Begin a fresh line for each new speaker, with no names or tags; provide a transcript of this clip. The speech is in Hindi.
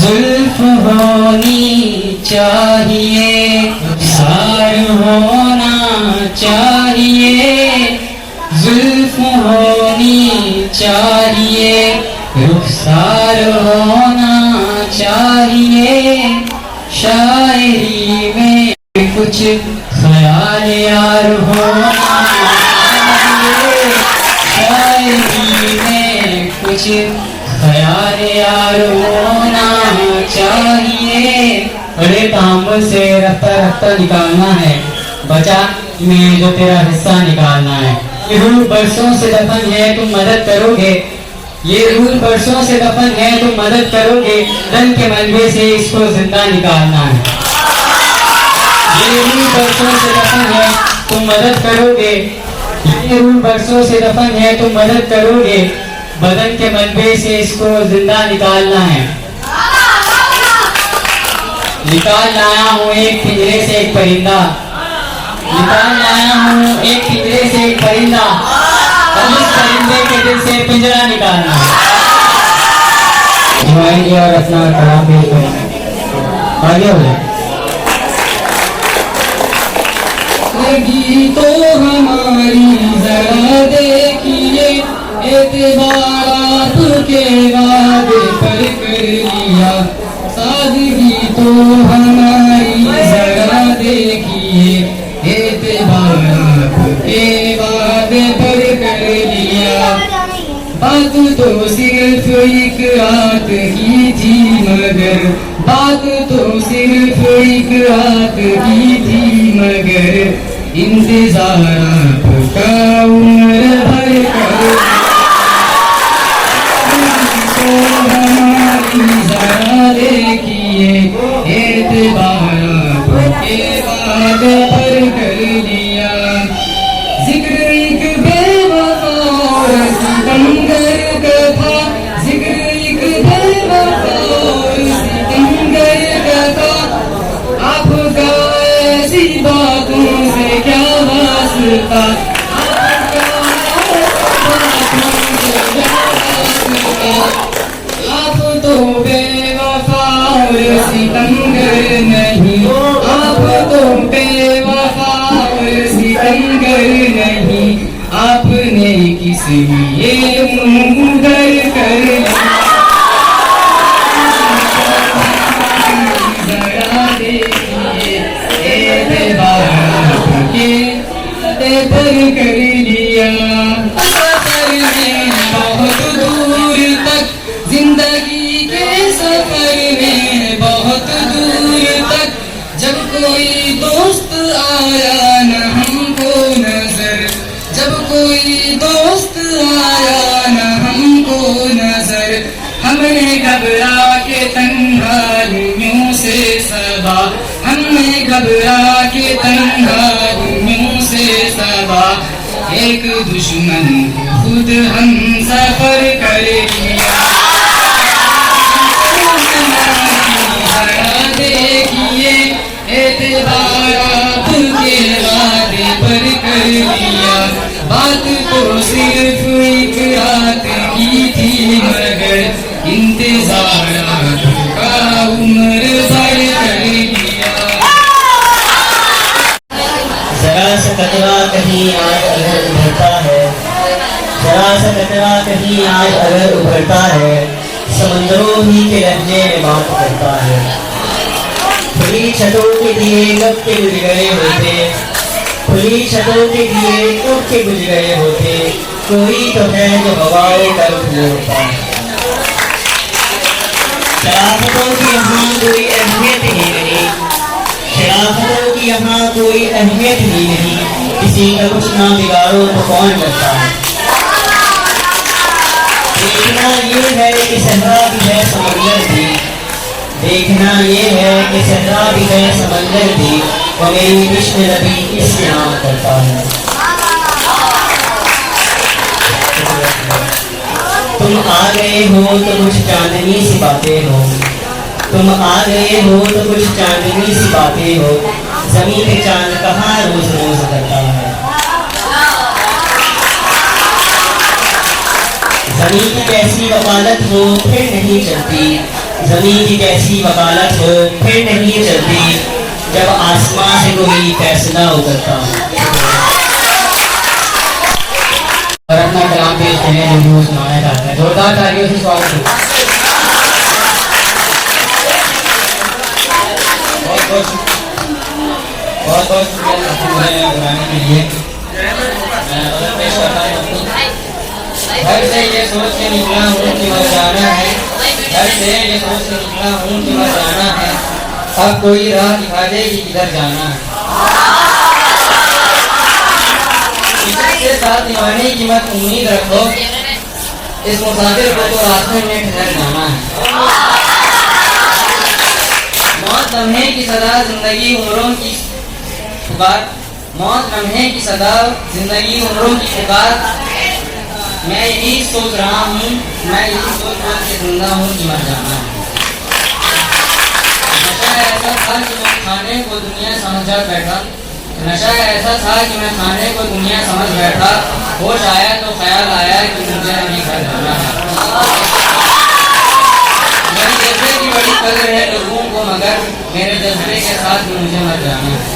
जुल्फ होनी चाहिए, सार होना चाहिए, जुल्फ होनी चाहिए, रुखसार होना चाहिए, शायरी में कुछ ख्याल यार होना चाहिए, शायरी में कुछ ख्याल यार होना चाहिए। अरे तांबुल से रफ्ता रफ्ता निकालना है, बचा में जो तेरा हिस्सा निकालना है। ये रूह बरसों से दफन है, तुम मदद करोगे, ये रूह बरसों से दफन है, तुम मदद करोगे, रन के मलबे से इसको जिंदा निकालना है। ये रूह बरसों से दफन है, तुम मदद करोगे, ये रूह बरसों से दफन है, तुम मदद करोगे, बदन के मलबे से इसको जिंदा निकालना है। निकाल लाया हूँ एक पिंजरे से एक परिंदा, निकाल लाया हूँ एक पिंजरे से एक परिंदा, अब इस परिंदे के दिल से पिंजरा निकालना है। और अपना कलाम भी आगे हो जाए। लगी तो हमारी जरा देखिए, एतबार आपके वादे पर कर लिया, सादगी तो हमारी जरा देखिए, एतबार आपके वादे पर कर लिया। बात तो सिर्फ एक रात की थी मगर, बात तो सिर्फ एक रात की थी मगर, इंतजार आपका उम्र भर कर तो हमारी जरा देखिए, एतबार आपके वादे पर कर लिया। जिक्र एक बेवफा और सितमगर का था, जिक्र एक बेवफा और सितमगर का था, आपका ऐसी बातों से क्या वास्ता, आप तो बेवफा और सितमगर नहीं, आप तो बेवफा और सितमगर नहीं, आपने किस लिए मुंह उधर कर जरा देखिए, एतबार आपके पर कर लिया। सफर में बहुत दूर तक, जिंदगी के सफर में बहुत दूर तक, जब कोई दोस्त आया न हमको नजर, जब कोई दोस्त आया न हमको नजर, हमने घबरा के तन्हाइयों से सबा, हमने घबरा के तन्हाइयों से सबा, एक दुश्मन को खुद हम सफर कर लिया। देखिए, एतबार आपके वादे पर कर लिया। बात तो सिर्फ एक रात की थी मगर, इंतजार आपका उम्र भर कर लिया। जरा सा कतरा कहीं आज अगर उभरता है, जरा सा कतरा कहीं आज अगर उभरता है, समंदरों ही के लहजे में बात करता है। खुली छतों के दिए कब के बुझ गए होते, खुली छतों के दिए कब के बुझ गए होते, कोई तो है जो हवाएं कर उड़ता है। शराफतों की यहाँ कोई अहमियत ही नहीं, शराफतों की यहाँ कोई अहमियत ही नहीं, किसी का कुछ ना बिगाड़ो तो कौन करता है। देखना ये है कि सहरा भी है समंदर भी, देखना ये है कि सहरा भी है समंदर भी, और मेरी कृष्ण नबी इससे नाम करता है।
तुम आ गए हो तो कुछ चांदनी सी बातें हो, तुम आ गए हो तो कुछ चांदनी सी बातें हो, जमीन पे चांद कहाँ रोज रोज करता है। जमीन की कैसी वकालत हो फिर नहीं चलती, जमीन की कैसी वकालत हो फिर नहीं चलती, जब आसमां से कोई फैसला उतरता है।
और अपना कलाम पेश करने जो भी सुनाना चाहता है, जोरदार तालियों से स्वागत है। बहुत बहुत शुक्रिया बुलाने के लिए। मैं पेश करता हूँ। घर से ये सोच के निकला हूँ कि मर जाना है, घर से ये सोच के निकला हूँ कि मर जाना है, अब कोई राह दिखा दे कि किधर जाना है। इसके साथ दीवाने की मत उम्मीद रखो, इस मुसाफिर को तो रास्ते में ठहर जाना है। मौत लम्हे की सदा जिंदगी उम्रों की पुकार, मौत लम्हे की सदा जिंदगी उम्रों की पुकार, मैं यही सोच रहा हूँ, मैं यही सोच रहा के जिंदा हूँ कि मर जाना है। नशा ऐसा था कि मैं खाने को दुनिया समझा बैठा, नशा ऐसा था कि मैं खाने को दुनिया समझ बैठा, होश आया तो ख्याल आया कि मुझे अभी घर जाना है। मेरे जज्बे की बड़ी कदर है लोगों को, मगर मेरे जज्बे के साथ मुझे मर जाना है।